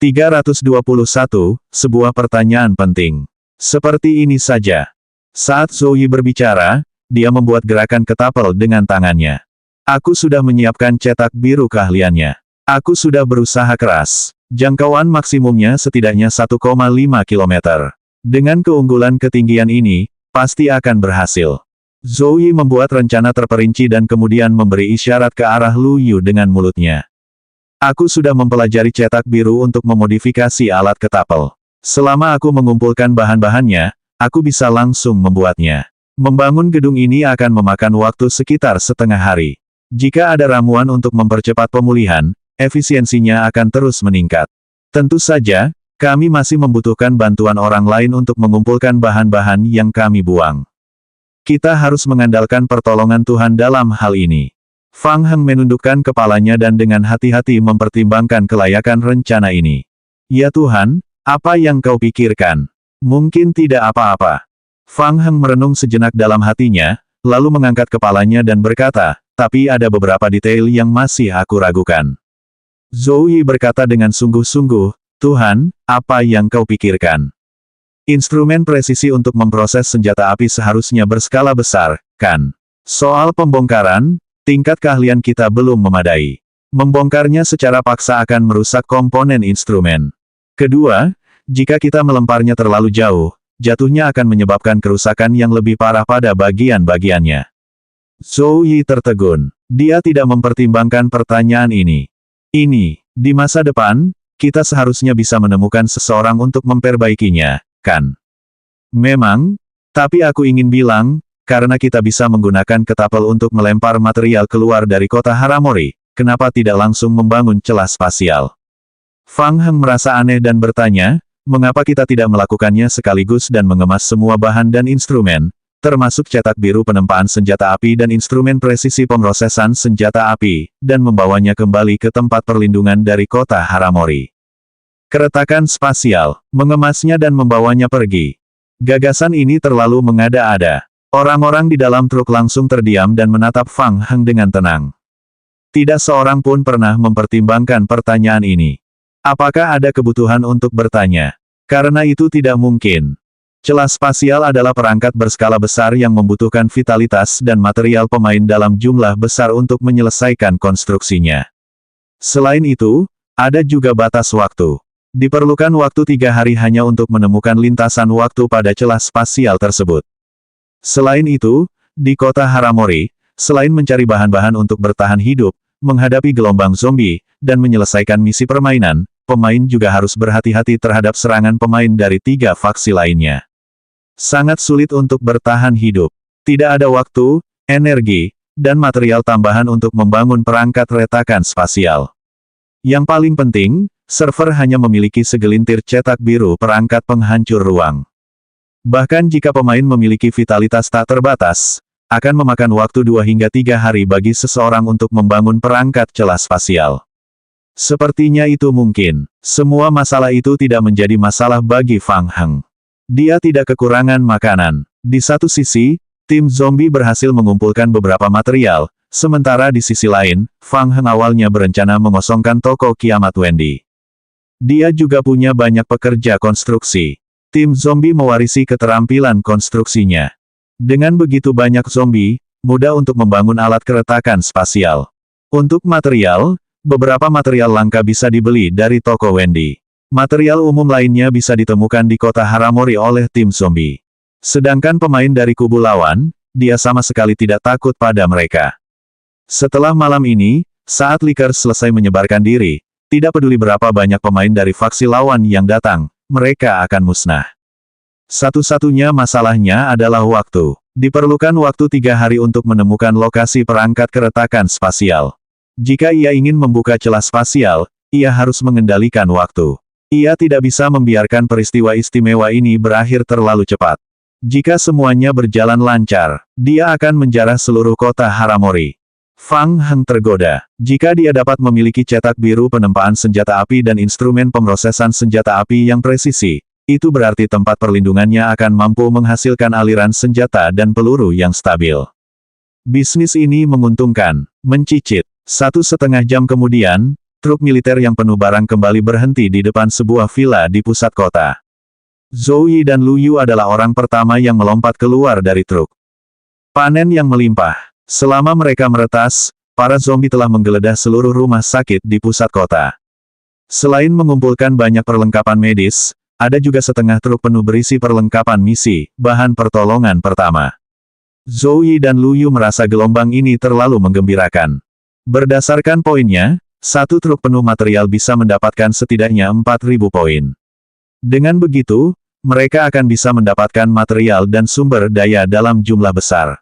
321, sebuah pertanyaan penting. Seperti ini saja. Saat Zhou Yi berbicara, dia membuat gerakan ketapel dengan tangannya. Aku sudah menyiapkan cetak biru keahliannya. Aku sudah berusaha keras. Jangkauan maksimumnya setidaknya 1,5 km. Dengan keunggulan ketinggian ini, pasti akan berhasil. Zhou Yi membuat rencana terperinci dan kemudian memberi isyarat ke arah Lu Yu dengan mulutnya. Aku sudah mempelajari cetak biru untuk memodifikasi alat ketapel. Selama aku mengumpulkan bahan-bahannya, aku bisa langsung membuatnya. Membangun gedung ini akan memakan waktu sekitar setengah hari. Jika ada ramuan untuk mempercepat pemulihan, efisiensinya akan terus meningkat. Tentu saja, kami masih membutuhkan bantuan orang lain untuk mengumpulkan bahan-bahan yang kami buang. Kita harus mengandalkan pertolongan Tuhan dalam hal ini. Fang Heng menundukkan kepalanya dan dengan hati-hati mempertimbangkan kelayakan rencana ini. Ya Tuhan, apa yang kau pikirkan? Mungkin tidak apa-apa. Fang Heng merenung sejenak dalam hatinya, lalu mengangkat kepalanya dan berkata, tapi ada beberapa detail yang masih aku ragukan. Zhou Yi berkata dengan sungguh-sungguh, Tuhan, apa yang kau pikirkan? Instrumen presisi untuk memproses senjata api seharusnya berskala besar, kan? Soal pembongkaran, tingkat keahlian kita belum memadai. Membongkarnya secara paksa akan merusak komponen instrumen. Kedua, jika kita melemparnya terlalu jauh, jatuhnya akan menyebabkan kerusakan yang lebih parah pada bagian-bagiannya. Zhou Yi tertegun. Dia tidak mempertimbangkan pertanyaan ini. Di masa depan, kita seharusnya bisa menemukan seseorang untuk memperbaikinya, kan? Memang, tapi aku ingin bilang, karena kita bisa menggunakan ketapel untuk melempar material keluar dari kota Haramori, kenapa tidak langsung membangun celah spasial? Fang Heng merasa aneh dan bertanya, mengapa kita tidak melakukannya sekaligus dan mengemas semua bahan dan instrumen, termasuk cetak biru penempaan senjata api dan instrumen presisi pemrosesan senjata api, dan membawanya kembali ke tempat perlindungan dari kota Haramori. Keretakan spasial, mengemasnya dan membawanya pergi. Gagasan ini terlalu mengada-ada. Orang-orang di dalam truk langsung terdiam dan menatap Fang Heng dengan tenang. Tidak seorang pun pernah mempertimbangkan pertanyaan ini. Apakah ada kebutuhan untuk bertanya? Karena itu tidak mungkin. Celah spasial adalah perangkat berskala besar yang membutuhkan vitalitas dan material pemain dalam jumlah besar untuk menyelesaikan konstruksinya. Selain itu, ada juga batas waktu. Diperlukan waktu 3 hari hanya untuk menemukan lintasan waktu pada celah spasial tersebut. Selain itu, di kota Haramori, selain mencari bahan-bahan untuk bertahan hidup, menghadapi gelombang zombie, dan menyelesaikan misi permainan, pemain juga harus berhati-hati terhadap serangan pemain dari 3 faksi lainnya. Sangat sulit untuk bertahan hidup. Tidak ada waktu, energi, dan material tambahan untuk membangun perangkat retakan spasial. Yang paling penting, server hanya memiliki segelintir cetak biru perangkat penghancur ruang. Bahkan jika pemain memiliki vitalitas tak terbatas, akan memakan waktu 2 hingga 3 hari bagi seseorang untuk membangun perangkat celah spasial. Sepertinya itu mungkin. Semua masalah itu tidak menjadi masalah bagi Fang Heng. Dia tidak kekurangan makanan. Di satu sisi, tim zombie berhasil mengumpulkan beberapa material, sementara di sisi lain, Fang Heng awalnya berencana mengosongkan toko kiamat Wendy. Dia juga punya banyak pekerja konstruksi. Tim zombie mewarisi keterampilan konstruksinya. Dengan begitu banyak zombie, mudah untuk membangun alat keretakan spasial. Untuk material, beberapa material langka bisa dibeli dari toko Wendy. Material umum lainnya bisa ditemukan di kota Haramori oleh tim zombie. Sedangkan pemain dari kubu lawan, dia sama sekali tidak takut pada mereka. Setelah malam ini, saat Likers selesai menyebarkan diri, tidak peduli berapa banyak pemain dari faksi lawan yang datang, mereka akan musnah. Satu-satunya masalahnya adalah waktu. Diperlukan waktu 3 hari untuk menemukan lokasi perangkat keretakan spasial. Jika ia ingin membuka celah spasial, ia harus mengendalikan waktu. Ia tidak bisa membiarkan peristiwa istimewa ini berakhir terlalu cepat. Jika semuanya berjalan lancar, dia akan menjarah seluruh kota Haramori. Fang Heng tergoda. Jika dia dapat memiliki cetak biru penempaan senjata api dan instrumen pemrosesan senjata api yang presisi, itu berarti tempat perlindungannya akan mampu menghasilkan aliran senjata dan peluru yang stabil. Bisnis ini menguntungkan. Mencicit. 1,5 jam kemudian, truk militer yang penuh barang kembali berhenti di depan sebuah villa di pusat kota. Zhou Yi dan Lu Yu adalah orang pertama yang melompat keluar dari truk. Panen yang melimpah. Selama mereka meretas, para zombie telah menggeledah seluruh rumah sakit di pusat kota. Selain mengumpulkan banyak perlengkapan medis, ada juga setengah truk penuh berisi perlengkapan misi, bahan pertolongan pertama. Zhou Yi dan Lu Yu merasa gelombang ini terlalu menggembirakan. Berdasarkan poinnya, satu truk penuh material bisa mendapatkan setidaknya 4.000 poin. Dengan begitu, mereka akan bisa mendapatkan material dan sumber daya dalam jumlah besar.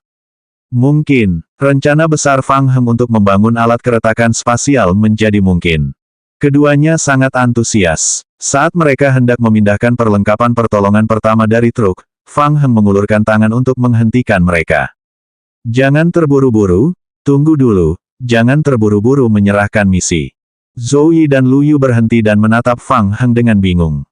Mungkin, rencana besar Fang Heng untuk membangun alat keretakan spasial menjadi mungkin. Keduanya sangat antusias. Saat mereka hendak memindahkan perlengkapan pertolongan pertama dari truk, Fang Heng mengulurkan tangan untuk menghentikan mereka. Jangan terburu-buru, tunggu dulu, jangan terburu-buru menyerahkan misi. Zhou Yi dan Lu Yu berhenti dan menatap Fang Heng dengan bingung.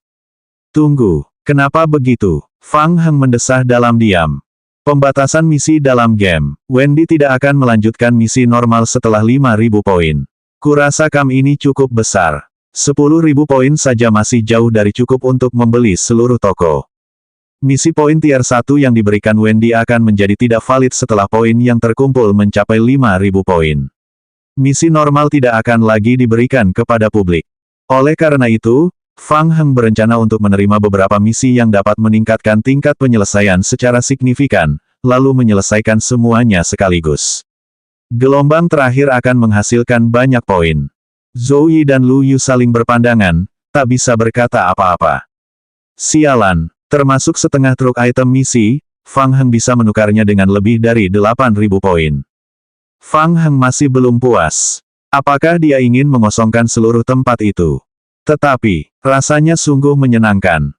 Tunggu, kenapa begitu? Fang Heng mendesah dalam diam. Pembatasan misi dalam game. Wendy tidak akan melanjutkan misi normal setelah 5.000 poin. Kurasa kam ini cukup besar. 10.000 poin saja masih jauh dari cukup untuk membeli seluruh toko. Misi poin tier 1 yang diberikan Wendy akan menjadi tidak valid setelah poin yang terkumpul mencapai 5.000 poin. Misi normal tidak akan lagi diberikan kepada publik. Oleh karena itu, Fang Heng berencana untuk menerima beberapa misi yang dapat meningkatkan tingkat penyelesaian secara signifikan, lalu menyelesaikan semuanya sekaligus. Gelombang terakhir akan menghasilkan banyak poin. Zhou Yi dan Lu Yu saling berpandangan, tak bisa berkata apa-apa. Sialan, termasuk setengah truk item misi, Fang Heng bisa menukarnya dengan lebih dari 8.000 poin. Fang Heng masih belum puas. Apakah dia ingin mengosongkan seluruh tempat itu? Tetapi, rasanya sungguh menyenangkan.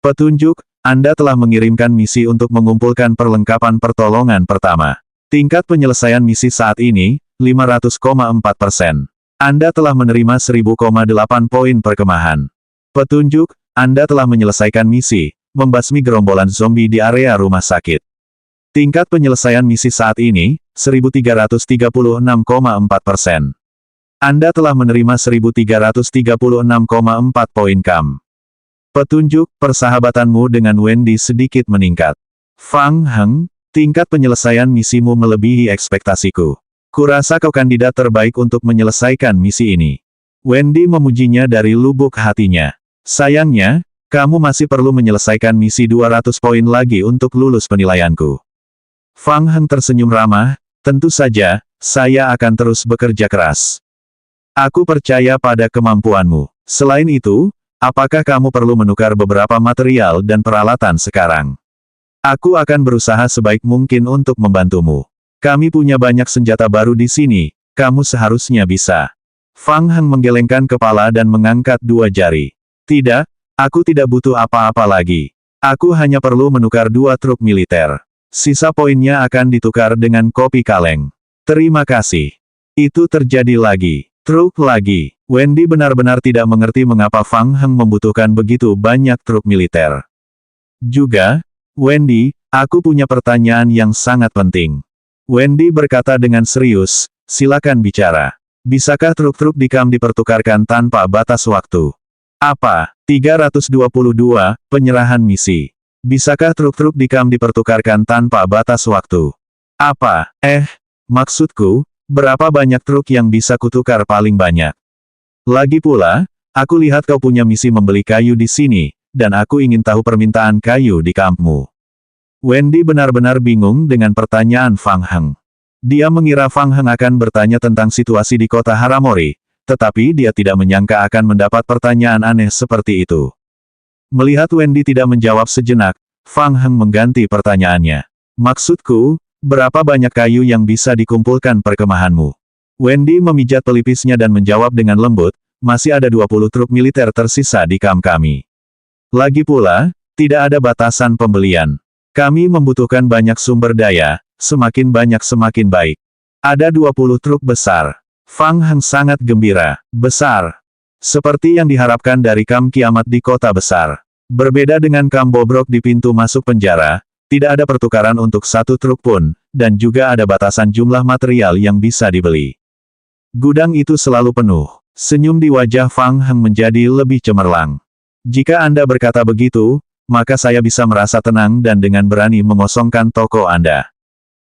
Petunjuk, Anda telah mengirimkan misi untuk mengumpulkan perlengkapan pertolongan pertama. Tingkat penyelesaian misi saat ini, 500,4%. Anda telah menerima 1000,8 poin perkemahan. Petunjuk, Anda telah menyelesaikan misi, membasmi gerombolan zombie di area rumah sakit. Tingkat penyelesaian misi saat ini, 1336,4%. Anda telah menerima 1336,4 poin kam. Petunjuk, persahabatanmu dengan Wendy sedikit meningkat. Fang Heng, tingkat penyelesaian misimu melebihi ekspektasiku. Kurasa kau kandidat terbaik untuk menyelesaikan misi ini. Wendy memujinya dari lubuk hatinya. Sayangnya, kamu masih perlu menyelesaikan misi 200 poin lagi untuk lulus penilaianku. Fang Heng tersenyum ramah, tentu saja, saya akan terus bekerja keras. Aku percaya pada kemampuanmu. Selain itu, apakah kamu perlu menukar beberapa material dan peralatan sekarang? Aku akan berusaha sebaik mungkin untuk membantumu. Kami punya banyak senjata baru di sini, kamu seharusnya bisa. Fang Heng menggelengkan kepala dan mengangkat dua jari. Tidak, aku tidak butuh apa-apa lagi. Aku hanya perlu menukar 2 truk militer. Sisa poinnya akan ditukar dengan kopi kaleng. Terima kasih. Itu terjadi lagi. Truk lagi. Wendy benar-benar tidak mengerti mengapa Fang Heng membutuhkan begitu banyak truk militer. Juga, Wendy, aku punya pertanyaan yang sangat penting. Wendy berkata dengan serius, silakan bicara. Bisakah truk-truk di kam dipertukarkan tanpa batas waktu? Apa? 322, penyerahan misi. Bisakah truk-truk di kam dipertukarkan tanpa batas waktu? Apa? Maksudku, berapa banyak truk yang bisa kutukar paling banyak? Lagi pula, aku lihat kau punya misi membeli kayu di sini, dan aku ingin tahu permintaan kayu di kampmu. Wendy benar-benar bingung dengan pertanyaan Fang Heng. Dia mengira Fang Heng akan bertanya tentang situasi di kota Haramori, tetapi dia tidak menyangka akan mendapat pertanyaan aneh seperti itu. Melihat Wendy tidak menjawab sejenak, Fang Heng mengganti pertanyaannya. Maksudku, berapa banyak kayu yang bisa dikumpulkan perkemahanmu? Wendy memijat pelipisnya dan menjawab dengan lembut, masih ada 20 truk militer tersisa di kam kami. Lagi pula, tidak ada batasan pembelian. Kami membutuhkan banyak sumber daya, semakin banyak semakin baik. Ada 20 truk besar. Fang Heng sangat gembira. Besar. Seperti yang diharapkan dari kam kiamat di kota besar. Berbeda dengan kam bobrok di pintu masuk penjara, tidak ada pertukaran untuk 1 truk pun, dan juga ada batasan jumlah material yang bisa dibeli. Gudang itu selalu penuh. Senyum di wajah Fang Heng menjadi lebih cemerlang. Jika Anda berkata begitu, maka saya bisa merasa tenang dan dengan berani mengosongkan toko Anda.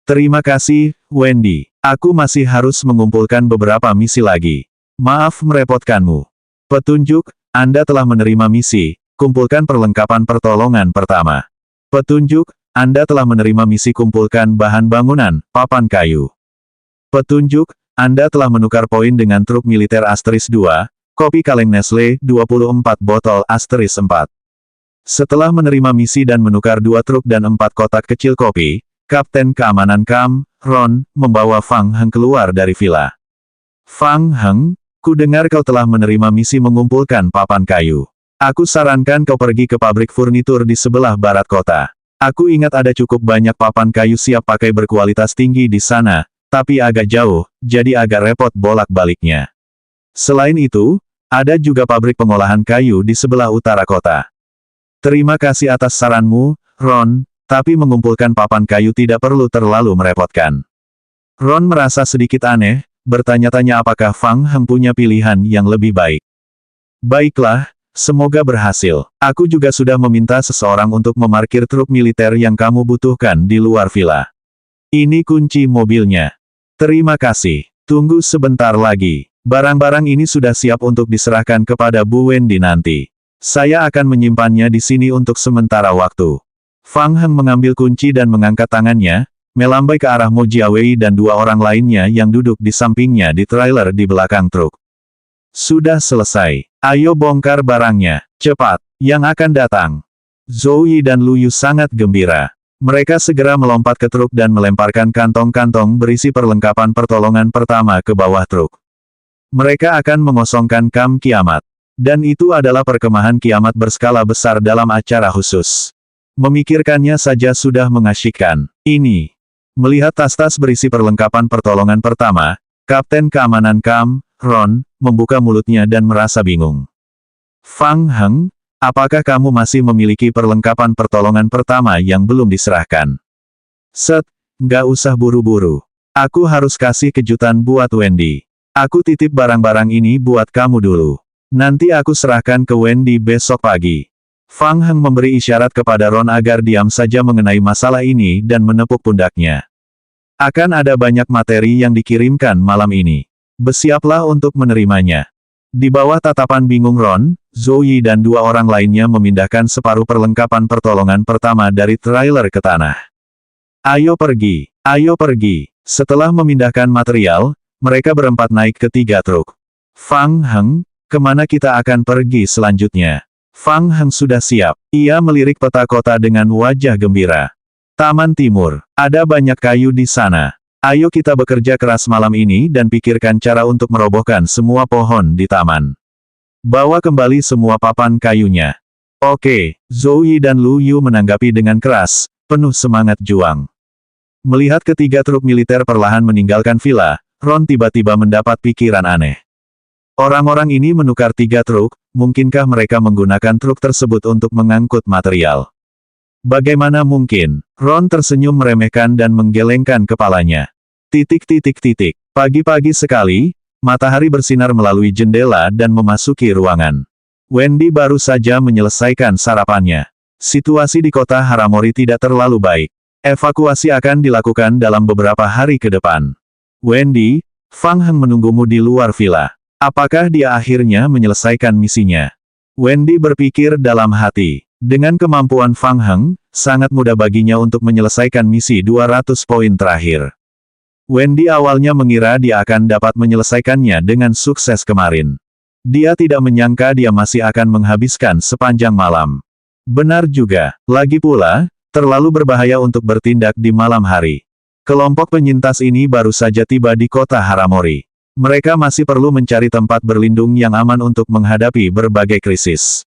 Terima kasih, Wendy. Aku masih harus mengumpulkan beberapa misi lagi. Maaf merepotkanmu. Petunjuk, Anda telah menerima misi, kumpulkan perlengkapan pertolongan pertama. Petunjuk, Anda telah menerima misi kumpulkan bahan bangunan, papan kayu. Petunjuk, Anda telah menukar poin dengan truk militer Asteris 2, kopi kaleng Nestle, 24 botol Asteris 4. Setelah menerima misi dan menukar 2 truk dan 4 kotak kecil kopi, Kapten Keamanan Kam, Ron, membawa Fang Heng keluar dari villa. Fang Heng, ku dengar kau telah menerima misi mengumpulkan papan kayu. Aku sarankan kau pergi ke pabrik furnitur di sebelah barat kota. Aku ingat ada cukup banyak papan kayu siap pakai berkualitas tinggi di sana, tapi agak jauh, jadi agak repot bolak-baliknya. Selain itu, ada juga pabrik pengolahan kayu di sebelah utara kota. Terima kasih atas saranmu, Ron, tapi mengumpulkan papan kayu tidak perlu terlalu merepotkan. Ron merasa sedikit aneh, bertanya-tanya apakah Fang Heng punya pilihan yang lebih baik. Baiklah, semoga berhasil. Aku juga sudah meminta seseorang untuk memarkir truk militer yang kamu butuhkan di luar villa. Ini kunci mobilnya. Terima kasih. Tunggu sebentar lagi. Barang-barang ini sudah siap untuk diserahkan kepada Bu Wendy nanti. Saya akan menyimpannya di sini untuk sementara waktu. Fang Heng mengambil kunci dan mengangkat tangannya, melambai ke arah Mo Jiawei dan 2 orang lainnya yang duduk di sampingnya di trailer di belakang truk. Sudah selesai. Ayo bongkar barangnya. Cepat. Yang akan datang. Zhou Yi dan Lu Yu sangat gembira. Mereka segera melompat ke truk dan melemparkan kantong-kantong berisi perlengkapan pertolongan pertama ke bawah truk. Mereka akan mengosongkan kamp kiamat. Dan itu adalah perkemahan kiamat berskala besar dalam acara khusus. Memikirkannya saja sudah mengasyikkan. Ini. Melihat tas-tas berisi perlengkapan pertolongan pertama, Kapten Keamanan Kam, Ron, membuka mulutnya dan merasa bingung. Fang Heng, apakah kamu masih memiliki perlengkapan pertolongan pertama yang belum diserahkan? Nggak usah buru-buru. Aku harus kasih kejutan buat Wendy. Aku titip barang-barang ini buat kamu dulu. Nanti aku serahkan ke Wendy besok pagi. Fang Heng memberi isyarat kepada Ron agar diam saja mengenai masalah ini dan menepuk pundaknya. Akan ada banyak materi yang dikirimkan malam ini. Bersiaplah untuk menerimanya. Di bawah tatapan bingung Ron, Zhou Yi dan 2 orang lainnya memindahkan separuh perlengkapan pertolongan pertama dari trailer ke tanah. Ayo pergi, ayo pergi. Setelah memindahkan material, mereka berempat naik ke 3 truk. Fang Heng, kemana kita akan pergi selanjutnya? Fang Heng sudah siap. Ia melirik peta kota dengan wajah gembira. Taman Timur. Ada banyak kayu di sana. Ayo kita bekerja keras malam ini dan pikirkan cara untuk merobohkan semua pohon di taman. Bawa kembali semua papan kayunya. Oke, Zhou Yi dan Lu Yu menanggapi dengan keras, penuh semangat juang. Melihat ketiga truk militer perlahan meninggalkan villa, Ron tiba-tiba mendapat pikiran aneh. Orang-orang ini menukar 3 truk, mungkinkah mereka menggunakan truk tersebut untuk mengangkut material? Bagaimana mungkin? Ron tersenyum meremehkan dan menggelengkan kepalanya. Pagi-pagi sekali, matahari bersinar melalui jendela dan memasuki ruangan. Wendy baru saja menyelesaikan sarapannya. Situasi di kota Haramori tidak terlalu baik. Evakuasi akan dilakukan dalam beberapa hari ke depan. Wendy, Fang Heng menunggumu di luar villa. Apakah dia akhirnya menyelesaikan misinya? Wendy berpikir dalam hati. Dengan kemampuan Fang Heng, sangat mudah baginya untuk menyelesaikan misi 200 poin terakhir. Wendy awalnya mengira dia akan dapat menyelesaikannya dengan sukses kemarin. Dia tidak menyangka dia masih akan menghabiskan sepanjang malam. Benar juga, lagi pula, terlalu berbahaya untuk bertindak di malam hari. Kelompok penyintas ini baru saja tiba di kota Haramori. Mereka masih perlu mencari tempat berlindung yang aman untuk menghadapi berbagai krisis.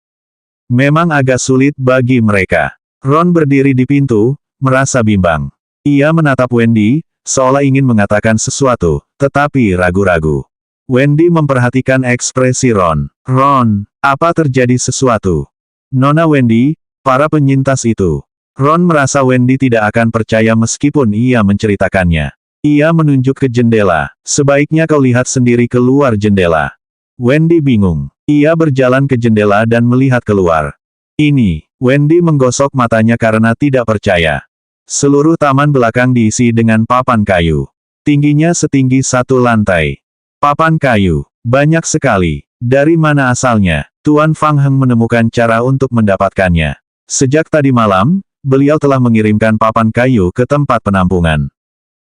Memang agak sulit bagi mereka. Ron berdiri di pintu, merasa bimbang. Ia menatap Wendy, seolah ingin mengatakan sesuatu, tetapi ragu-ragu. Wendy memperhatikan ekspresi Ron. Ron, apa terjadi sesuatu? Nona Wendy, para penyintas itu. Ron merasa Wendy tidak akan percaya meskipun ia menceritakannya. Ia menunjuk ke jendela. Sebaiknya kau lihat sendiri keluar jendela. Wendy bingung. Ia berjalan ke jendela dan melihat keluar. Ini, Wendy menggosok matanya karena tidak percaya. Seluruh taman belakang diisi dengan papan kayu. Tingginya setinggi 1 lantai. Papan kayu, banyak sekali. Dari mana asalnya? Tuan Fang Heng menemukan cara untuk mendapatkannya. Sejak tadi malam, beliau telah mengirimkan papan kayu ke tempat penampungan.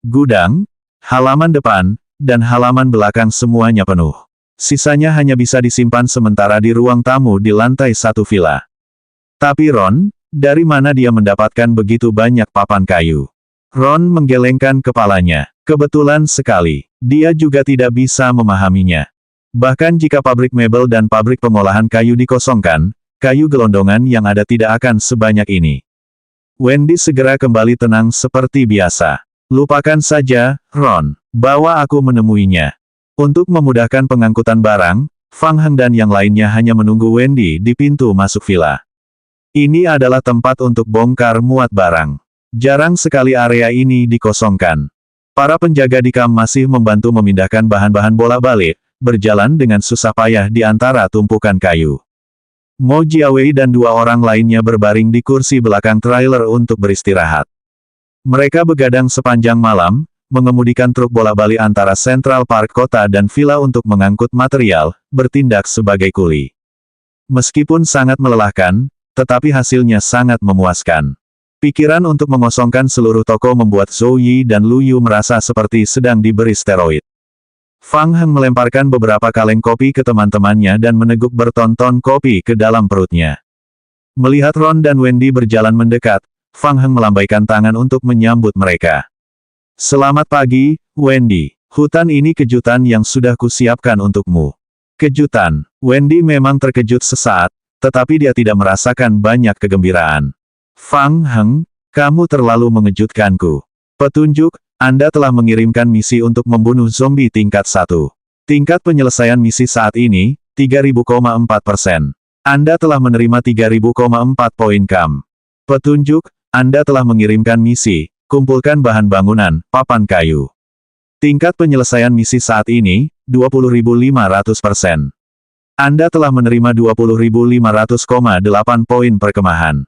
Gudang, halaman depan, dan halaman belakang semuanya penuh. Sisanya hanya bisa disimpan sementara di ruang tamu di lantai 1 villa. Tapi Ron, dari mana dia mendapatkan begitu banyak papan kayu? Ron menggelengkan kepalanya. Kebetulan sekali, dia juga tidak bisa memahaminya. Bahkan jika pabrik mebel dan pabrik pengolahan kayu dikosongkan, kayu gelondongan yang ada tidak akan sebanyak ini. Wendy segera kembali tenang seperti biasa. Lupakan saja, Ron. Bawa aku menemuinya. Untuk memudahkan pengangkutan barang, Fang Heng dan yang lainnya hanya menunggu Wendy di pintu masuk villa. Ini adalah tempat untuk bongkar muat barang. Jarang sekali area ini dikosongkan. Para penjaga di kamp masih membantu memindahkan bahan-bahan bolak-balik, berjalan dengan susah payah di antara tumpukan kayu. Mo Jiawei dan 2 orang lainnya berbaring di kursi belakang trailer untuk beristirahat. Mereka begadang sepanjang malam, mengemudikan truk bolak-balik antara Central Park Kota dan villa untuk mengangkut material, bertindak sebagai kuli. Meskipun sangat melelahkan, tetapi hasilnya sangat memuaskan. Pikiran untuk mengosongkan seluruh toko membuat Zhou Yi dan Lu Yu merasa seperti sedang diberi steroid. Fang Heng melemparkan beberapa kaleng kopi ke teman-temannya dan meneguk berton-ton kopi ke dalam perutnya. Melihat Ron dan Wendy berjalan mendekat, Fang Heng melambaikan tangan untuk menyambut mereka. Selamat pagi, Wendy. Hutan ini kejutan yang sudah kusiapkan untukmu. Kejutan. Wendy memang terkejut sesaat, tetapi dia tidak merasakan banyak kegembiraan. Fang Heng, kamu terlalu mengejutkanku. Petunjuk, Anda telah mengirimkan misi untuk membunuh zombie tingkat 1. Tingkat penyelesaian misi saat ini, 3000,4%. Anda telah menerima 3000,4 poin KAM. Petunjuk, Anda telah mengirimkan misi, kumpulkan bahan bangunan, papan kayu. Tingkat penyelesaian misi saat ini, 20.500%. Anda telah menerima 20.500,8 poin perkemahan.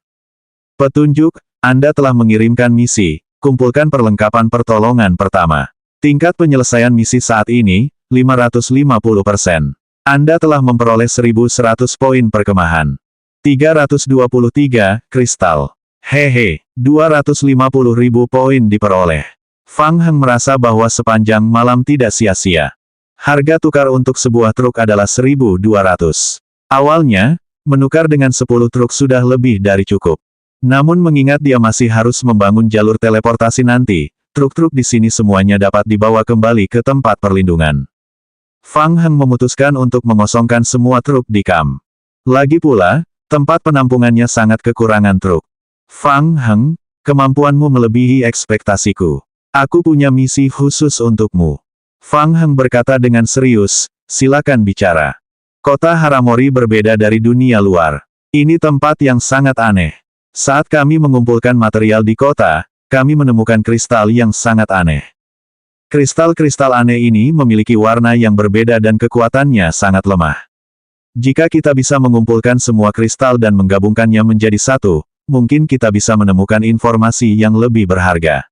Petunjuk, Anda telah mengirimkan misi, kumpulkan perlengkapan pertolongan pertama. Tingkat penyelesaian misi saat ini, 550%. Anda telah memperoleh 1.100 poin perkemahan. 323, kristal. Hehe, 250.000 poin diperoleh. Fang Heng merasa bahwa sepanjang malam tidak sia-sia. Harga tukar untuk sebuah truk adalah 1.200. Awalnya, menukar dengan 10 truk sudah lebih dari cukup. Namun mengingat dia masih harus membangun jalur teleportasi nanti, truk-truk di sini semuanya dapat dibawa kembali ke tempat perlindungan. Fang Heng memutuskan untuk mengosongkan semua truk di kamp. Lagi pula, tempat penampungannya sangat kekurangan truk. Fang Heng, kemampuanmu melebihi ekspektasiku. Aku punya misi khusus untukmu. Fang Heng berkata dengan serius, silakan bicara. Kota Haramori berbeda dari dunia luar. Ini tempat yang sangat aneh. Saat kami mengumpulkan material di kota, kami menemukan kristal yang sangat aneh. Kristal-kristal aneh ini memiliki warna yang berbeda dan kekuatannya sangat lemah. Jika kita bisa mengumpulkan semua kristal dan menggabungkannya menjadi satu, mungkin kita bisa menemukan informasi yang lebih berharga.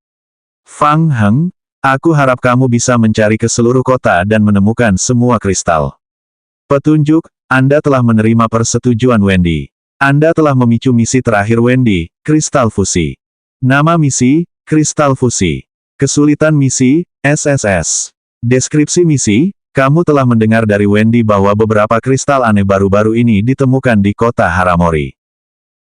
Fang Heng, aku harap kamu bisa mencari ke seluruh kota dan menemukan semua kristal. Petunjuk, Anda telah menerima persetujuan Wendy. Anda telah memicu misi terakhir Wendy, Kristal Fusi. Nama misi, Kristal Fusi. Kesulitan misi, SSS. Deskripsi misi, kamu telah mendengar dari Wendy bahwa beberapa kristal aneh baru-baru ini ditemukan di kota Haramori.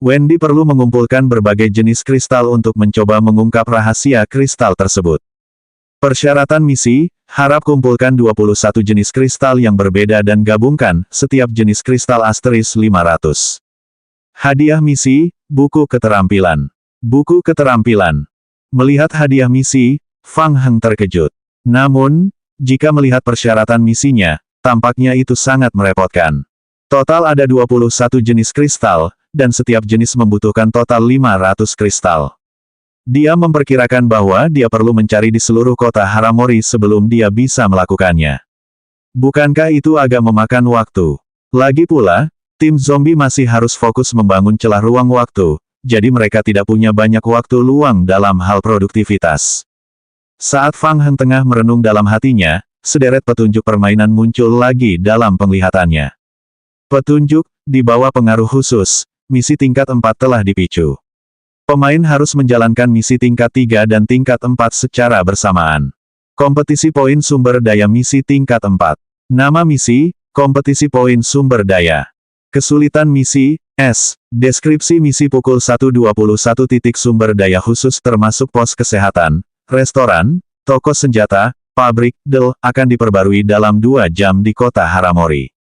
Wendy perlu mengumpulkan berbagai jenis kristal untuk mencoba mengungkap rahasia kristal tersebut. Persyaratan misi, harap kumpulkan 21 jenis kristal yang berbeda dan gabungkan setiap jenis kristal asteris 500. Hadiah misi, buku keterampilan. Buku keterampilan. Melihat hadiah misi, Fang Heng terkejut. Namun, jika melihat persyaratan misinya, tampaknya itu sangat merepotkan. Total ada 21 jenis kristal, dan setiap jenis membutuhkan total 500 kristal. Dia memperkirakan bahwa dia perlu mencari di seluruh kota Haramori sebelum dia bisa melakukannya. Bukankah itu agak memakan waktu? Lagi pula, tim zombie masih harus fokus membangun celah ruang waktu, jadi mereka tidak punya banyak waktu luang dalam hal produktivitas. Saat Fang Heng tengah merenung dalam hatinya, sederet petunjuk permainan muncul lagi dalam penglihatannya. Petunjuk, di bawah pengaruh khusus, misi tingkat 4 telah dipicu. Pemain harus menjalankan misi tingkat 3 dan tingkat 4 secara bersamaan. Kompetisi poin sumber daya misi tingkat 4. Nama misi, kompetisi poin sumber daya. Kesulitan misi, S. Deskripsi misi pukul 1.21 titik sumber daya khusus termasuk pos kesehatan, restoran, toko senjata, pabrik, akan diperbarui dalam 2 jam di kota Haramori.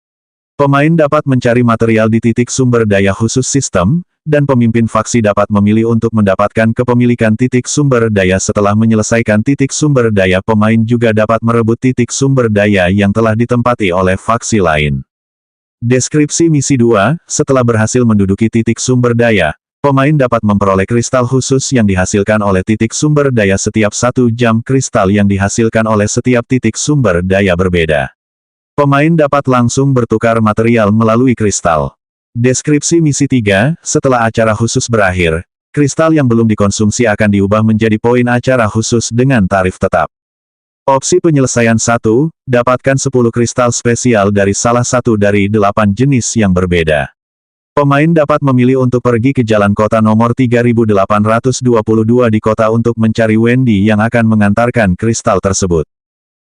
Pemain dapat mencari material di titik sumber daya khusus sistem, dan pemimpin faksi dapat memilih untuk mendapatkan kepemilikan titik sumber daya setelah menyelesaikan titik sumber daya. Pemain juga dapat merebut titik sumber daya yang telah ditempati oleh faksi lain. Deskripsi misi 2, setelah berhasil menduduki titik sumber daya, pemain dapat memperoleh kristal khusus yang dihasilkan oleh titik sumber daya setiap 1 jam. Kristal yang dihasilkan oleh setiap titik sumber daya berbeda. Pemain dapat langsung bertukar material melalui kristal. Deskripsi misi 3, setelah acara khusus berakhir, kristal yang belum dikonsumsi akan diubah menjadi poin acara khusus dengan tarif tetap. Opsi penyelesaian 1, dapatkan 10 kristal spesial dari salah satu dari 8 jenis yang berbeda. Pemain dapat memilih untuk pergi ke jalan kota nomor 3822 di kota untuk mencari Wendy yang akan mengantarkan kristal tersebut.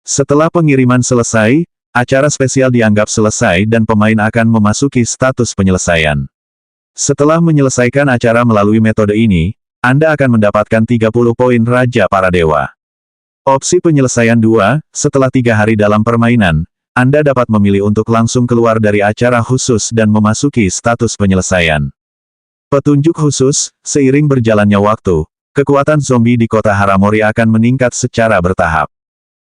Setelah pengiriman selesai, acara spesial dianggap selesai dan pemain akan memasuki status penyelesaian. Setelah menyelesaikan acara melalui metode ini, Anda akan mendapatkan 30 poin Raja Para Dewa. Opsi penyelesaian 2, setelah 3 hari dalam permainan, Anda dapat memilih untuk langsung keluar dari acara khusus dan memasuki status penyelesaian. Petunjuk khusus, seiring berjalannya waktu, kekuatan zombie di kota Haramori akan meningkat secara bertahap.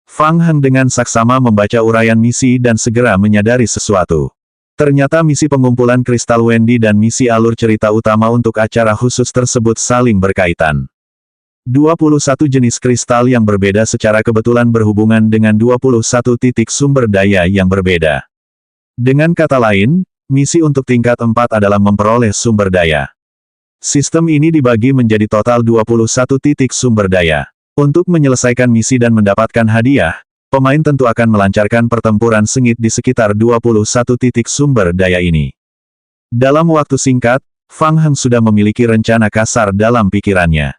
Fang Heng dengan saksama membaca uraian misi dan segera menyadari sesuatu. Ternyata misi pengumpulan kristal Wendy dan misi alur cerita utama untuk acara khusus tersebut saling berkaitan. 21 jenis kristal yang berbeda secara kebetulan berhubungan dengan 21 titik sumber daya yang berbeda. Dengan kata lain, misi untuk tingkat 4 adalah memperoleh sumber daya. Sistem ini dibagi menjadi total 21 titik sumber daya. Untuk menyelesaikan misi dan mendapatkan hadiah, pemain tentu akan melancarkan pertempuran sengit di sekitar 21 titik sumber daya ini. Dalam waktu singkat, Fang Heng sudah memiliki rencana kasar dalam pikirannya.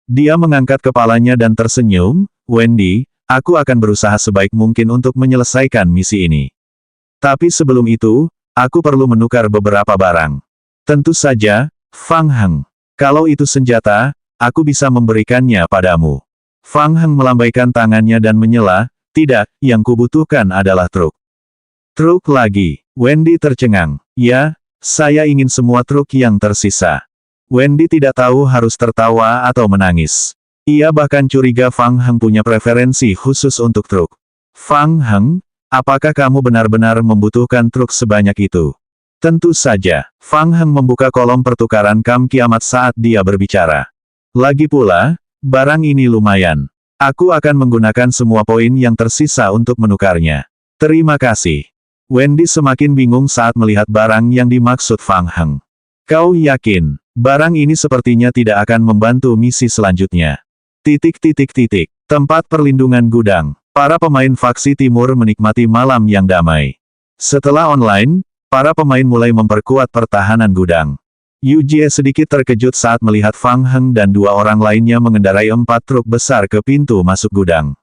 Dia mengangkat kepalanya dan tersenyum, Wendy, aku akan berusaha sebaik mungkin untuk menyelesaikan misi ini. Tapi sebelum itu, aku perlu menukar beberapa barang. Tentu saja, Fang Heng. Kalau itu senjata, aku bisa memberikannya padamu. Fang Heng melambaikan tangannya dan menyela, tidak, yang kubutuhkan adalah truk. Truk lagi. Wendy tercengang. Ya, saya ingin semua truk yang tersisa. Wendy tidak tahu harus tertawa atau menangis. Ia bahkan curiga Fang Heng punya preferensi khusus untuk truk. Fang Heng, apakah kamu benar-benar membutuhkan truk sebanyak itu? Tentu saja. Fang Heng membuka kolom pertukaran kam kiamat saat dia berbicara. Lagi pula, barang ini lumayan. Aku akan menggunakan semua poin yang tersisa untuk menukarnya. Terima kasih. Wendy semakin bingung saat melihat barang yang dimaksud Fang Heng. Kau yakin, barang ini sepertinya tidak akan membantu misi selanjutnya. Tempat perlindungan gudang. Para pemain faksi timur menikmati malam yang damai. Setelah online, para pemain mulai memperkuat pertahanan gudang. Yu Jie sedikit terkejut saat melihat Fang Heng dan 2 orang lainnya mengendarai 4 truk besar ke pintu masuk gudang.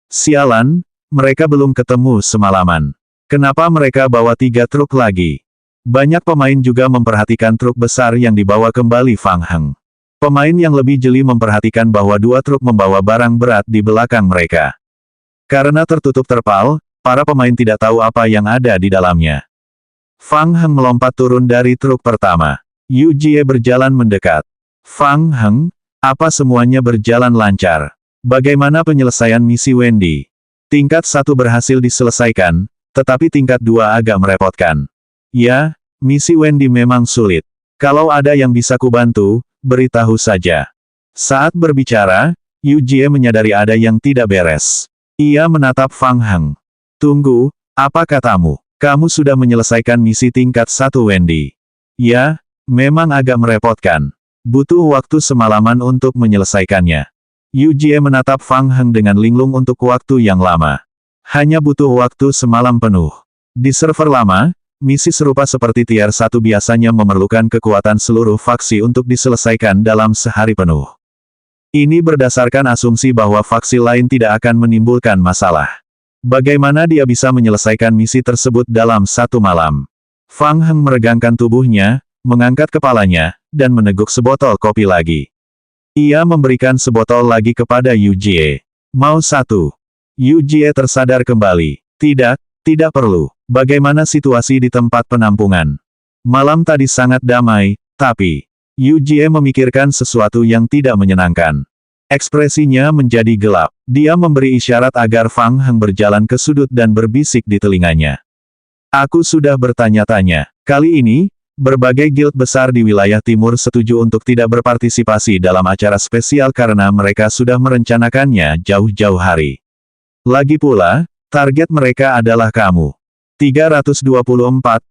Sialan, mereka belum ketemu semalaman. Kenapa mereka bawa 3 truk lagi? Banyak pemain juga memperhatikan truk besar yang dibawa kembali Fang Heng. Pemain yang lebih jeli memperhatikan bahwa 2 truk membawa barang berat di belakang mereka. Karena tertutup terpal, para pemain tidak tahu apa yang ada di dalamnya. Fang Heng melompat turun dari truk pertama. Yu Jie berjalan mendekat. Fang Heng, apa semuanya berjalan lancar? Bagaimana penyelesaian misi Wendy? Tingkat 1 berhasil diselesaikan, tetapi tingkat 2 agak merepotkan. Ya, misi Wendy memang sulit. Kalau ada yang bisa kubantu, beritahu saja. Saat berbicara, Yu Jie menyadari ada yang tidak beres. Ia menatap Fang Heng. Tunggu, apa katamu? Kamu sudah menyelesaikan misi tingkat 1 Wendy. Ya, memang agak merepotkan. Butuh waktu semalaman untuk menyelesaikannya. Yu Jie menatap Fang Heng dengan linglung untuk waktu yang lama. Hanya butuh waktu semalam penuh. Di server lama, misi serupa seperti tier 1 biasanya memerlukan kekuatan seluruh faksi untuk diselesaikan dalam sehari penuh. Ini berdasarkan asumsi bahwa faksi lain tidak akan menimbulkan masalah. Bagaimana dia bisa menyelesaikan misi tersebut dalam satu malam? Fang Heng meregangkan tubuhnya, mengangkat kepalanya, dan meneguk sebotol kopi lagi. Ia memberikan sebotol lagi kepada Yu Jie. Mau satu? Yu Jie tersadar kembali. Tidak, tidak perlu. Bagaimana situasi di tempat penampungan? Malam tadi sangat damai, tapi Yu Jie memikirkan sesuatu yang tidak menyenangkan. Ekspresinya menjadi gelap. Dia memberi isyarat agar Fang Heng berjalan ke sudut dan berbisik di telinganya. Aku sudah bertanya-tanya. Kali ini, berbagai guild besar di wilayah timur setuju untuk tidak berpartisipasi dalam acara spesial karena mereka sudah merencanakannya jauh-jauh hari. Lagi pula, target mereka adalah kamu. 324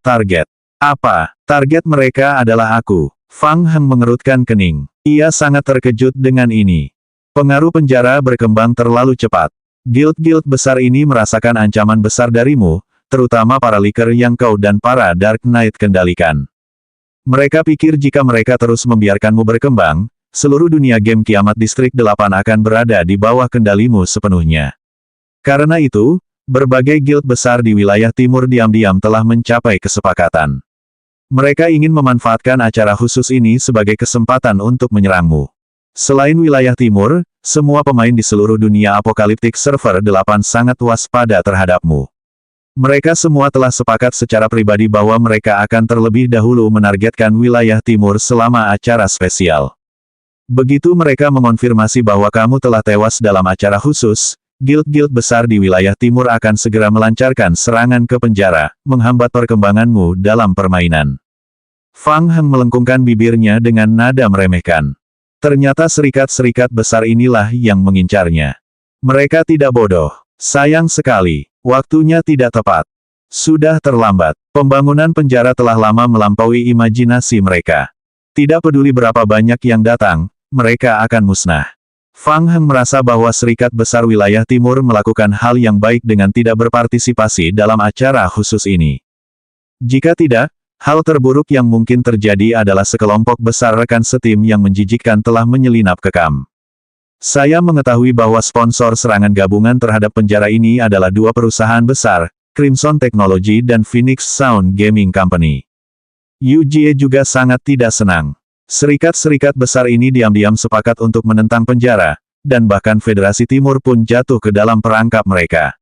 target. Apa? Target mereka adalah aku. Fang Heng mengerutkan kening. Ia sangat terkejut dengan ini. Pengaruh penjara berkembang terlalu cepat. Guild-guild besar ini merasakan ancaman besar darimu, terutama para liker yang kau dan para Dark Knight kendalikan. Mereka pikir jika mereka terus membiarkanmu berkembang, seluruh dunia game Kiamat Distrik 8 akan berada di bawah kendalimu sepenuhnya. Karena itu, berbagai guild besar di wilayah timur diam-diam telah mencapai kesepakatan. Mereka ingin memanfaatkan acara khusus ini sebagai kesempatan untuk menyerangmu. Selain wilayah timur, semua pemain di seluruh dunia apokaliptik server 8 sangat waspada terhadapmu. Mereka semua telah sepakat secara pribadi bahwa mereka akan terlebih dahulu menargetkan wilayah timur selama acara spesial. Begitu mereka mengonfirmasi bahwa kamu telah tewas dalam acara khusus, guild-guild besar di wilayah timur akan segera melancarkan serangan ke penjara, menghambat perkembanganmu dalam permainan. Fang Heng melengkungkan bibirnya dengan nada meremehkan. Ternyata serikat-serikat besar inilah yang mengincarnya. Mereka tidak bodoh. Sayang sekali, waktunya tidak tepat. Sudah terlambat. Pembangunan penjara telah lama melampaui imajinasi mereka. Tidak peduli berapa banyak yang datang, mereka akan musnah. Fang Heng merasa bahwa serikat besar wilayah timur melakukan hal yang baik dengan tidak berpartisipasi dalam acara khusus ini. Jika tidak, hal terburuk yang mungkin terjadi adalah sekelompok besar rekan setim yang menjijikkan telah menyelinap ke kamp. Saya mengetahui bahwa sponsor serangan gabungan terhadap penjara ini adalah dua perusahaan besar, Crimson Technology dan Phoenix Sound Gaming Company. Yu Jie juga sangat tidak senang. Serikat-serikat besar ini diam-diam sepakat untuk menentang penjara, dan bahkan Federasi Timur pun jatuh ke dalam perangkap mereka.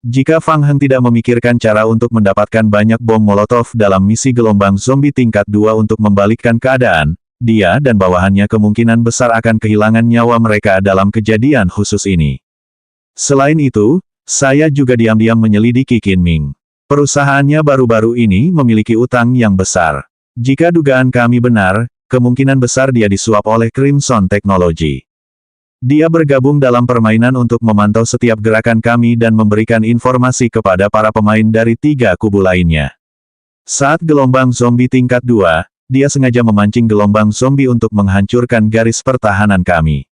Jika Fang Heng tidak memikirkan cara untuk mendapatkan banyak bom molotov dalam misi gelombang zombie tingkat 2 untuk membalikkan keadaan, dia dan bawahannya kemungkinan besar akan kehilangan nyawa mereka dalam kejadian khusus ini. Selain itu, saya juga diam-diam menyelidiki Qin Ming. Perusahaannya baru-baru ini memiliki utang yang besar. Jika dugaan kami benar, kemungkinan besar dia disuap oleh Crimson Technology. Dia bergabung dalam permainan untuk memantau setiap gerakan kami dan memberikan informasi kepada para pemain dari 3 kubu lainnya. Saat gelombang zombie tingkat 2, dia sengaja memancing gelombang zombie untuk menghancurkan garis pertahanan kami.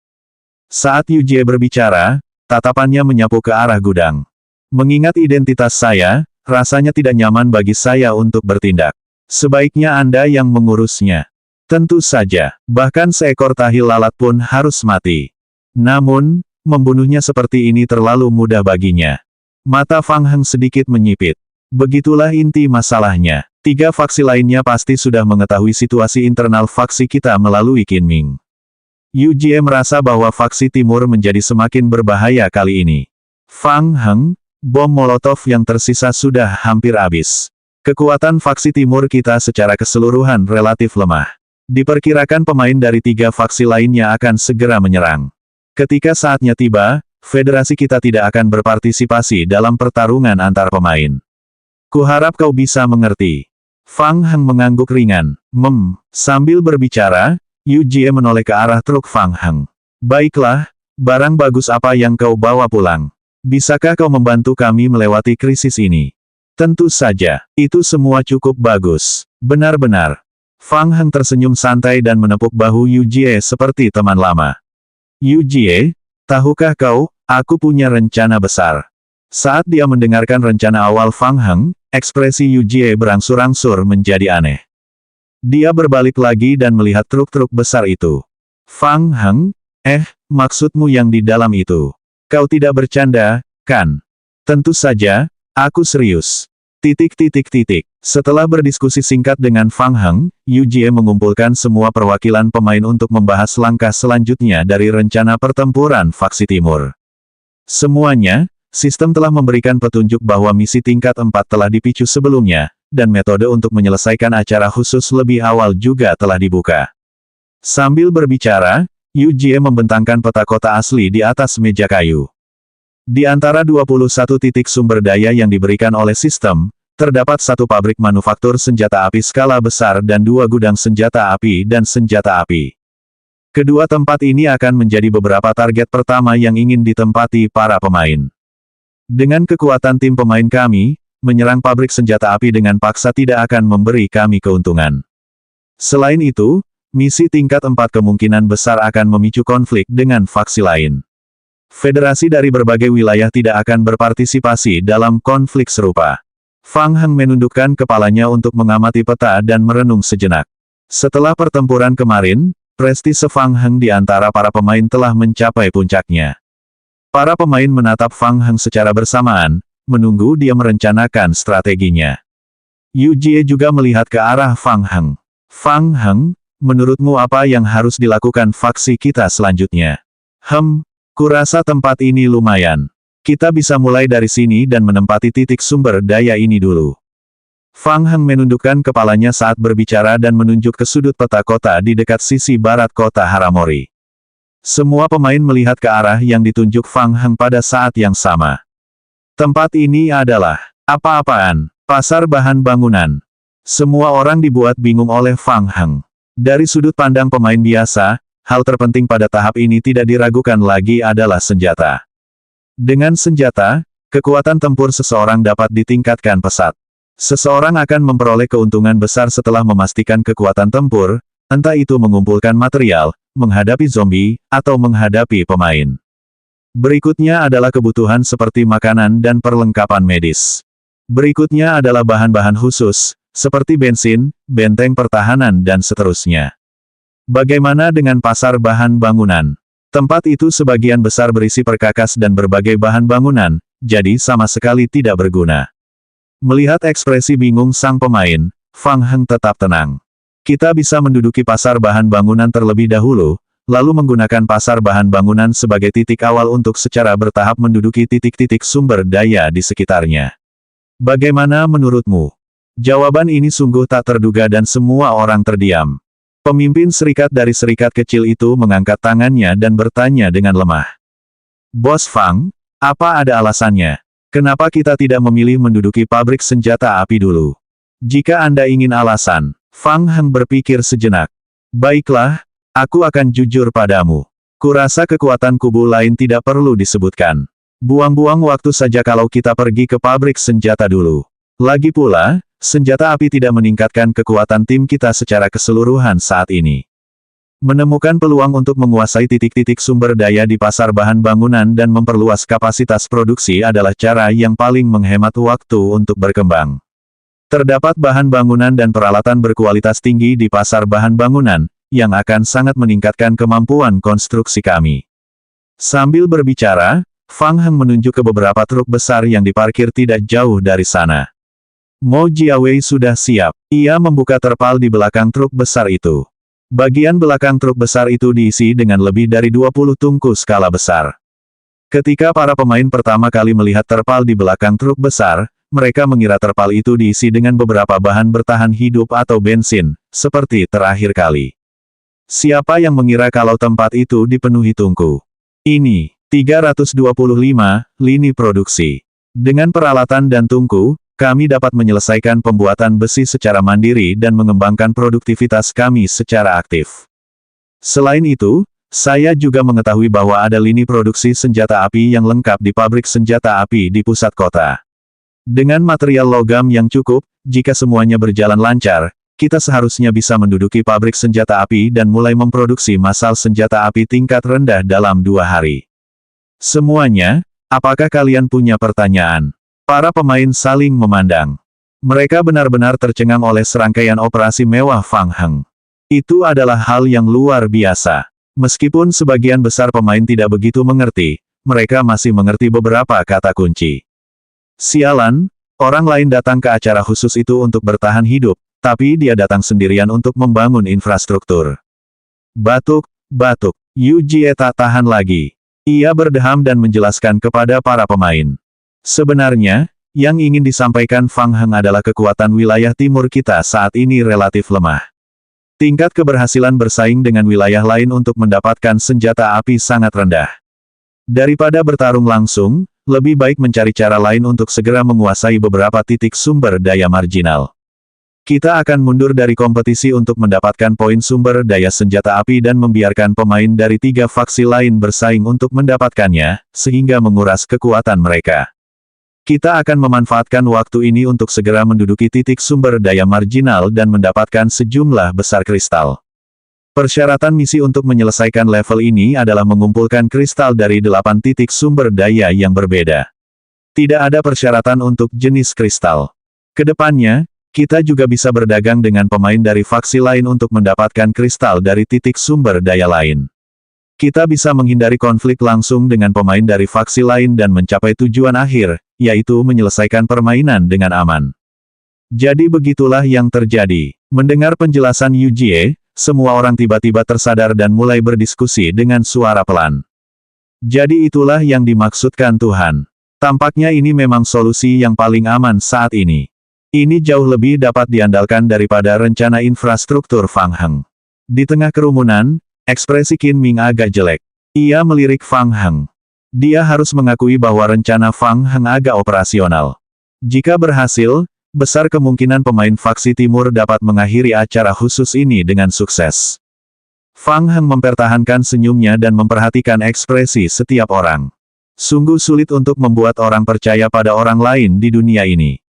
Saat Yu Jie berbicara, tatapannya menyapu ke arah gudang. Mengingat identitas saya, rasanya tidak nyaman bagi saya untuk bertindak. Sebaiknya Anda yang mengurusnya. Tentu saja, bahkan seekor tahil lalat pun harus mati. Namun, membunuhnya seperti ini terlalu mudah baginya. Mata Fang Heng sedikit menyipit. Begitulah inti masalahnya. 3 faksi lainnya pasti sudah mengetahui situasi internal faksi kita melalui Qin Ming. Yu Jie merasa bahwa faksi timur menjadi semakin berbahaya kali ini. Fang Heng, bom molotov yang tersisa sudah hampir habis. Kekuatan faksi timur kita secara keseluruhan relatif lemah. Diperkirakan pemain dari 3 faksi lainnya akan segera menyerang. Ketika saatnya tiba, federasi kita tidak akan berpartisipasi dalam pertarungan antar pemain. Kuharap kau bisa mengerti. Fang Heng mengangguk ringan. Sambil berbicara, Yu Jie menoleh ke arah truk Fang Heng. Baiklah, barang bagus apa yang kau bawa pulang? Bisakah kau membantu kami melewati krisis ini? Tentu saja, itu semua cukup bagus. Benar-benar. Fang Heng tersenyum santai dan menepuk bahu Yu Jie seperti teman lama. Yu Jie, tahukah kau, aku punya rencana besar. Saat dia mendengarkan rencana awal Fang Heng, ekspresi Yu Jie berangsur-angsur menjadi aneh. Dia berbalik lagi dan melihat truk-truk besar itu. Fang Heng, maksudmu yang di dalam itu? Kau tidak bercanda, kan? Tentu saja, aku serius. Setelah berdiskusi singkat dengan Fang Heng, Yu Jie mengumpulkan semua perwakilan pemain untuk membahas langkah selanjutnya dari rencana pertempuran faksi timur. Semuanya, sistem telah memberikan petunjuk bahwa misi tingkat 4 telah dipicu sebelumnya, dan metode untuk menyelesaikan acara khusus lebih awal juga telah dibuka. Sambil berbicara, Yu Jie membentangkan peta kota asli di atas meja kayu. Di antara 21 titik sumber daya yang diberikan oleh sistem, terdapat satu pabrik manufaktur senjata api skala besar dan 2 gudang senjata api dan senjata api. Kedua tempat ini akan menjadi beberapa target pertama yang ingin ditempati para pemain. Dengan kekuatan tim pemain kami, menyerang pabrik senjata api dengan paksa tidak akan memberi kami keuntungan. Selain itu, misi tingkat 4 kemungkinan besar akan memicu konflik dengan faksi lain. Federasi dari berbagai wilayah tidak akan berpartisipasi dalam konflik serupa. Fang Heng menundukkan kepalanya untuk mengamati peta dan merenung sejenak. Setelah pertempuran kemarin, prestise Fang Heng di antara para pemain telah mencapai puncaknya. Para pemain menatap Fang Heng secara bersamaan, menunggu dia merencanakan strateginya. Yu Jie juga melihat ke arah Fang Heng. Fang Heng, menurutmu apa yang harus dilakukan faksi kita selanjutnya? Kurasa tempat ini lumayan. Kita bisa mulai dari sini dan menempati titik sumber daya ini dulu. Fang Heng menundukkan kepalanya saat berbicara dan menunjuk ke sudut peta kota di dekat sisi barat kota Haramori. Semua pemain melihat ke arah yang ditunjuk Fang Heng pada saat yang sama. Tempat ini adalah apa-apaan? Pasar bahan bangunan. Semua orang dibuat bingung oleh Fang Heng. Dari sudut pandang pemain biasa, hal terpenting pada tahap ini tidak diragukan lagi adalah senjata. Dengan senjata, kekuatan tempur seseorang dapat ditingkatkan pesat. Seseorang akan memperoleh keuntungan besar setelah memastikan kekuatan tempur, entah itu mengumpulkan material, menghadapi zombie, atau menghadapi pemain. Berikutnya adalah kebutuhan seperti makanan dan perlengkapan medis. Berikutnya adalah bahan-bahan khusus, seperti bensin, benteng pertahanan dan seterusnya. Bagaimana dengan pasar bahan bangunan? Tempat itu sebagian besar berisi perkakas dan berbagai bahan bangunan, jadi sama sekali tidak berguna. Melihat ekspresi bingung sang pemain, Fang Heng tetap tenang. Kita bisa menduduki pasar bahan bangunan terlebih dahulu, lalu menggunakan pasar bahan bangunan sebagai titik awal untuk secara bertahap menduduki titik-titik sumber daya di sekitarnya. Bagaimana menurutmu? Jawaban ini sungguh tak terduga dan semua orang terdiam. Pemimpin serikat dari serikat kecil itu mengangkat tangannya dan bertanya dengan lemah. Bos Fang, apa ada alasannya? Kenapa kita tidak memilih menduduki pabrik senjata api dulu? Jika Anda ingin alasan, Fang Heng berpikir sejenak. Baiklah, aku akan jujur padamu. Kurasa kekuatan kubu lain tidak perlu disebutkan. Buang-buang waktu saja kalau kita pergi ke pabrik senjata dulu. Lagi pula, senjata api tidak meningkatkan kekuatan tim kita secara keseluruhan saat ini. Menemukan peluang untuk menguasai titik-titik sumber daya di pasar bahan bangunan dan memperluas kapasitas produksi adalah cara yang paling menghemat waktu untuk berkembang. Terdapat bahan bangunan dan peralatan berkualitas tinggi di pasar bahan bangunan, yang akan sangat meningkatkan kemampuan konstruksi kami. Sambil berbicara, Fang Heng menunjuk ke beberapa truk besar yang diparkir tidak jauh dari sana. Mo Jiawei sudah siap. Ia membuka terpal di belakang truk besar itu. Bagian belakang truk besar itu diisi dengan lebih dari 20 tungku skala besar. Ketika para pemain pertama kali melihat terpal di belakang truk besar, mereka mengira terpal itu diisi dengan beberapa bahan bertahan hidup atau bensin, seperti terakhir kali. Siapa yang mengira kalau tempat itu dipenuhi tungku? Ini, 325, lini produksi. Dengan peralatan dan tungku, kami dapat menyelesaikan pembuatan besi secara mandiri dan mengembangkan produktivitas kami secara aktif. Selain itu, saya juga mengetahui bahwa ada lini produksi senjata api yang lengkap di pabrik senjata api di pusat kota. Dengan material logam yang cukup, jika semuanya berjalan lancar, kita seharusnya bisa menduduki pabrik senjata api dan mulai memproduksi massal senjata api tingkat rendah dalam 2 hari. Semuanya, apakah kalian punya pertanyaan? Para pemain saling memandang. Mereka benar-benar tercengang oleh serangkaian operasi mewah Fang Heng. Itu adalah hal yang luar biasa. Meskipun sebagian besar pemain tidak begitu mengerti, mereka masih mengerti beberapa kata kunci. Sialan, orang lain datang ke acara khusus itu untuk bertahan hidup, tapi dia datang sendirian untuk membangun infrastruktur. Batuk, batuk. Yu Jie tak tahan lagi. Ia berdeham dan menjelaskan kepada para pemain. Sebenarnya, yang ingin disampaikan Fang Heng adalah kekuatan wilayah timur kita saat ini relatif lemah. Tingkat keberhasilan bersaing dengan wilayah lain untuk mendapatkan senjata api sangat rendah. Daripada bertarung langsung, lebih baik mencari cara lain untuk segera menguasai beberapa titik sumber daya marginal. Kita akan mundur dari kompetisi untuk mendapatkan poin sumber daya senjata api dan membiarkan pemain dari 3 faksi lain bersaing untuk mendapatkannya, sehingga menguras kekuatan mereka. Kita akan memanfaatkan waktu ini untuk segera menduduki titik sumber daya marginal dan mendapatkan sejumlah besar kristal. Persyaratan misi untuk menyelesaikan level ini adalah mengumpulkan kristal dari 8 titik sumber daya yang berbeda. Tidak ada persyaratan untuk jenis kristal. Kedepannya, kita juga bisa berdagang dengan pemain dari faksi lain untuk mendapatkan kristal dari titik sumber daya lain. Kita bisa menghindari konflik langsung dengan pemain dari faksi lain dan mencapai tujuan akhir, yaitu menyelesaikan permainan dengan aman. Jadi begitulah yang terjadi. Mendengar penjelasan Yu Jie, semua orang tiba-tiba tersadar dan mulai berdiskusi dengan suara pelan. Jadi itulah yang dimaksudkan Tuhan. Tampaknya ini memang solusi yang paling aman saat ini. Ini jauh lebih dapat diandalkan daripada rencana infrastruktur Fang Heng. Di tengah kerumunan, ekspresi Qin Ming agak jelek. Ia melirik Fang Heng. Dia harus mengakui bahwa rencana Fang Heng agak operasional. Jika berhasil, besar kemungkinan pemain faksi timur dapat mengakhiri acara khusus ini dengan sukses. Fang Heng mempertahankan senyumnya dan memperhatikan ekspresi setiap orang. Sungguh sulit untuk membuat orang percaya pada orang lain di dunia ini.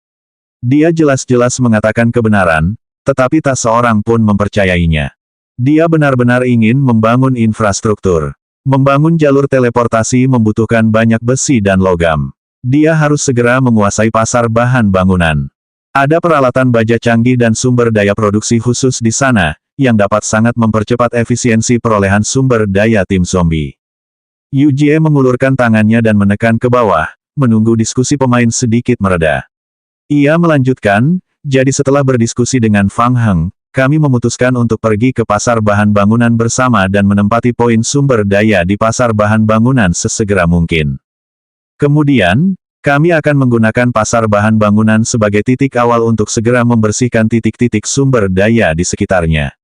Dia jelas-jelas mengatakan kebenaran, tetapi tak seorang pun mempercayainya. Dia benar-benar ingin membangun infrastruktur. Membangun jalur teleportasi membutuhkan banyak besi dan logam. Dia harus segera menguasai pasar bahan bangunan. Ada peralatan baja canggih dan sumber daya produksi khusus di sana, yang dapat sangat mempercepat efisiensi perolehan sumber daya tim zombie. Yu Jie mengulurkan tangannya dan menekan ke bawah, menunggu diskusi pemain sedikit mereda. Ia melanjutkan, jadi setelah berdiskusi dengan Fang Heng, kami memutuskan untuk pergi ke pasar bahan bangunan bersama dan menempati poin sumber daya di pasar bahan bangunan sesegera mungkin. Kemudian, kami akan menggunakan pasar bahan bangunan sebagai titik awal untuk segera membersihkan titik-titik sumber daya di sekitarnya.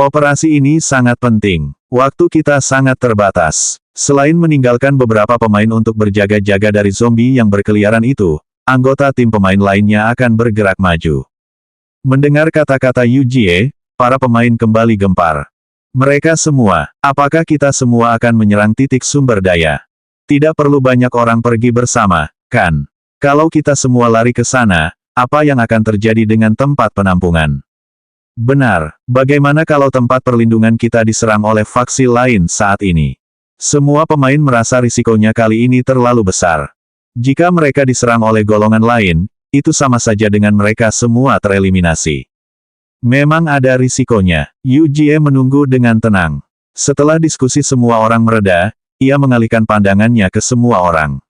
Operasi ini sangat penting. Waktu kita sangat terbatas. Selain meninggalkan beberapa pemain untuk berjaga-jaga dari zombie yang berkeliaran itu, anggota tim pemain lainnya akan bergerak maju. Mendengar kata-kata Yu Jie, para pemain kembali gempar. Mereka semua, apakah kita semua akan menyerang titik sumber daya? Tidak perlu banyak orang pergi bersama, kan? Kalau kita semua lari ke sana, apa yang akan terjadi dengan tempat penampungan? Benar, bagaimana kalau tempat perlindungan kita diserang oleh faksi lain saat ini? Semua pemain merasa risikonya kali ini terlalu besar. Jika mereka diserang oleh golongan lain, itu sama saja dengan mereka semua tereliminasi. Memang ada risikonya. Yu Jie menunggu dengan tenang. Setelah diskusi semua orang mereda, ia mengalihkan pandangannya ke semua orang.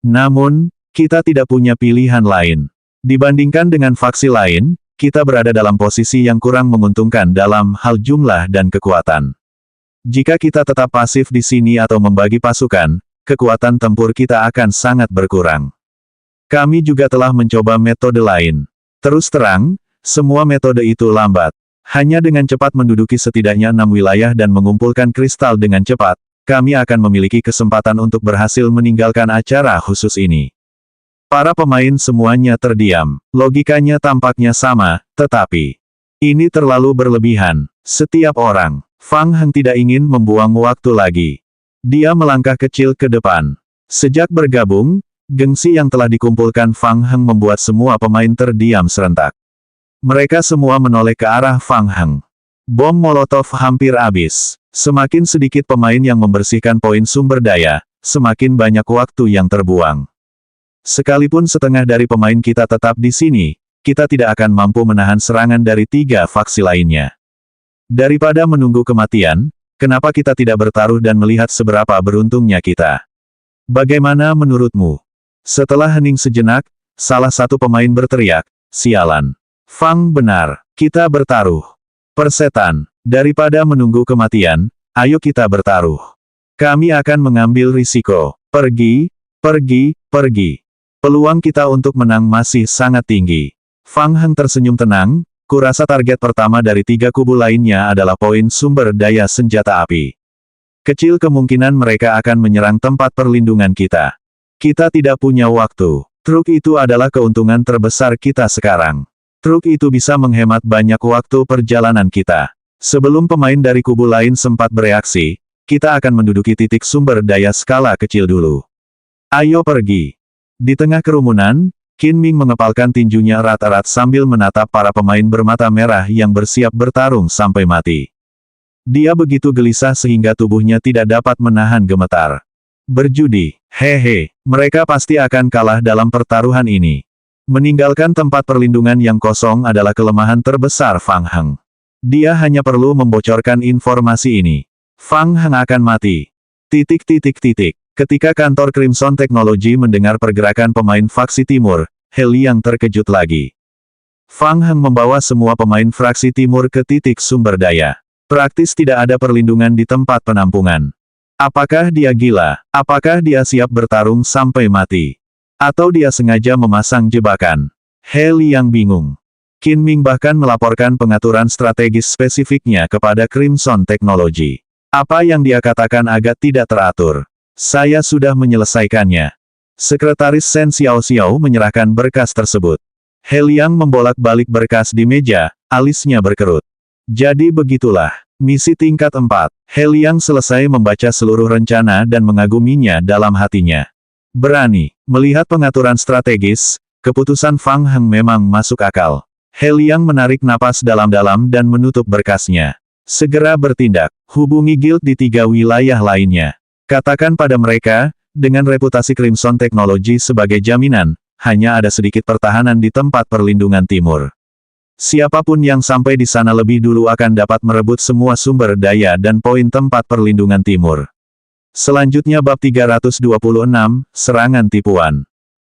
Namun, kita tidak punya pilihan lain. Dibandingkan dengan faksi lain, kita berada dalam posisi yang kurang menguntungkan dalam hal jumlah dan kekuatan. Jika kita tetap pasif di sini atau membagi pasukan, kekuatan tempur kita akan sangat berkurang. Kami juga telah mencoba metode lain. Terus terang, semua metode itu lambat. Hanya dengan cepat menduduki setidaknya 6 wilayah dan mengumpulkan kristal dengan cepat, kami akan memiliki kesempatan untuk berhasil meninggalkan acara khusus ini. Para pemain semuanya terdiam. Logikanya tampaknya sama, tetapi ini terlalu berlebihan. Setiap orang, Fang Heng tidak ingin membuang waktu lagi. Dia melangkah kecil ke depan. Sejak bergabung, gengsi yang telah dikumpulkan Fang Heng membuat semua pemain terdiam serentak. Mereka semua menoleh ke arah Fang Heng. Bom Molotov hampir habis. Semakin sedikit pemain yang membersihkan poin sumber daya, semakin banyak waktu yang terbuang. Sekalipun setengah dari pemain kita tetap di sini, kita tidak akan mampu menahan serangan dari 3 faksi lainnya. Daripada menunggu kematian, kenapa kita tidak bertaruh dan melihat seberapa beruntungnya kita? Bagaimana menurutmu? Setelah hening sejenak, salah satu pemain berteriak, "Sialan. Fang benar, kita bertaruh. Persetan, daripada menunggu kematian, ayo kita bertaruh. Kami akan mengambil risiko. Pergi, pergi, pergi. Peluang kita untuk menang masih sangat tinggi." Fang Heng tersenyum tenang, kurasa target pertama dari 3 kubu lainnya adalah poin sumber daya senjata api. Kecil kemungkinan mereka akan menyerang tempat perlindungan kita. Kita tidak punya waktu. Truk itu adalah keuntungan terbesar kita sekarang. Truk itu bisa menghemat banyak waktu perjalanan kita. Sebelum pemain dari kubu lain sempat bereaksi, kita akan menduduki titik sumber daya skala kecil dulu. Ayo pergi. Di tengah kerumunan, Qin Ming mengepalkan tinjunya erat-erat sambil menatap para pemain bermata merah yang bersiap bertarung sampai mati. Dia begitu gelisah sehingga tubuhnya tidak dapat menahan gemetar. Berjudi, hehe, mereka pasti akan kalah dalam pertaruhan ini. Meninggalkan tempat perlindungan yang kosong adalah kelemahan terbesar Fang Heng. Dia hanya perlu membocorkan informasi ini. Fang Heng akan mati. Titik. Ketika kantor Crimson Technology mendengar pergerakan pemain faksi timur, He Liang terkejut lagi. Fang Heng membawa semua pemain fraksi timur ke titik sumber daya. Praktis tidak ada perlindungan di tempat penampungan. Apakah dia gila? Apakah dia siap bertarung sampai mati? Atau dia sengaja memasang jebakan? He Liang bingung. Qin Ming bahkan melaporkan pengaturan strategis spesifiknya kepada Crimson Technology. Apa yang dia katakan agak tidak teratur. Saya sudah menyelesaikannya. Sekretaris Shen Xiao menyerahkan berkas tersebut. He Liang membolak-balik berkas di meja, alisnya berkerut. Jadi begitulah, misi tingkat 4. He Liang selesai membaca seluruh rencana dan mengaguminya dalam hatinya. Berani, melihat pengaturan strategis, keputusan Fang Heng memang masuk akal. He Liang menarik napas dalam-dalam dan menutup berkasnya. Segera bertindak, hubungi guild di 3 wilayah lainnya. Katakan pada mereka, dengan reputasi Crimson Technology sebagai jaminan, hanya ada sedikit pertahanan di tempat perlindungan timur. Siapapun yang sampai di sana lebih dulu akan dapat merebut semua sumber daya dan poin tempat perlindungan timur. Selanjutnya bab 326, Serangan Tipuan.